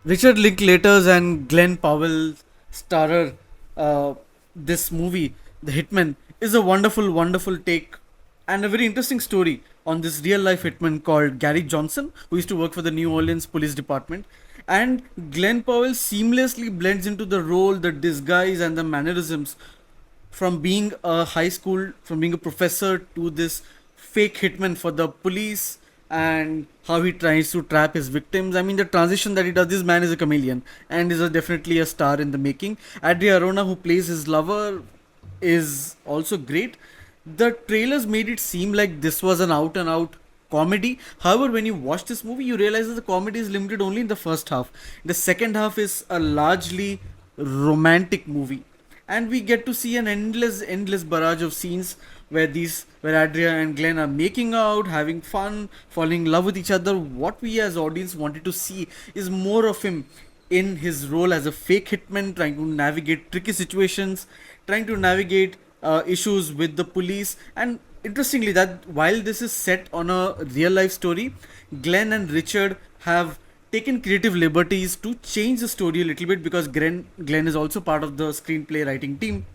Richard Linklater's and Glenn Powell starrer this movie, The Hitman, is a wonderful, wonderful take and a very interesting story on this real life hitman called Gary Johnson, who used to work for the New Orleans Police Department. And Glenn Powell seamlessly blends into the role, the disguise, and the mannerisms from being a high school, from being a professor to this fake hitman for the police, and how he tries to trap his victims. I mean, the transition that he does, this man is a chameleon and is definitely a star in the making. Adria Arona, who plays his lover, is also great. The trailers made it seem like this was an out and out comedy. However, when you watch this movie, you realize that the comedy is limited only in the first half. The second half is a largely romantic movie, and we get to see an endless barrage of scenes where Adria and Glenn are making out, having fun, falling in love with each other. What we as audience wanted to see is more of him in his role as a fake hitman, trying to navigate tricky situations, trying to navigate issues with the police. And interestingly, that while this is set on a real life story, Glenn and Richard have taken creative liberties to change the story a little bit, because Glenn is also part of the screenplay writing team.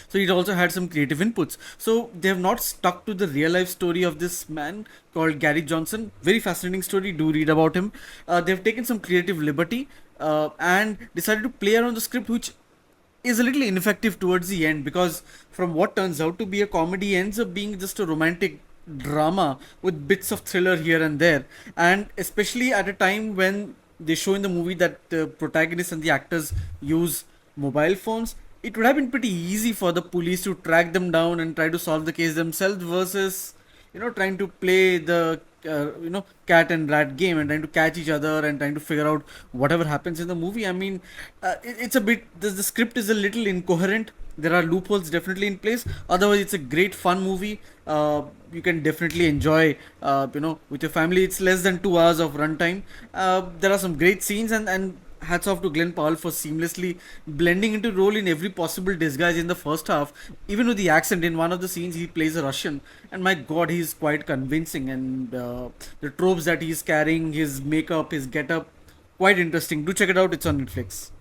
So he also had some creative inputs. So they have not stuck to the real life story of this man called Gary Johnson. Very fascinating story. Do read about him. They've taken some creative liberty and decided to play around the script, which is a little ineffective towards the end, because from what turns out to be a comedy ends up being just a romantic drama with bits of thriller here and there. And especially at a time when they show in the movie that the protagonists and the actors use mobile phones, it would have been pretty easy for the police to track them down and try to solve the case themselves, versus trying to play the cat and rat game and trying to catch each other and trying to figure out whatever happens in the movie. I mean, it's a bit, the script is a little incoherent. There are loopholes definitely in place. Otherwise, it's a great fun movie. You can definitely enjoy with your family. It's less than 2 hours of runtime. There are some great scenes, and hats off to Glenn Powell for seamlessly blending into role in every possible disguise in the first half. Even with the accent, in one of the scenes he plays a Russian, and my God, he's quite convincing. And the tropes that he's carrying, his makeup, his getup, quite interesting. Do check it out. It's on Netflix.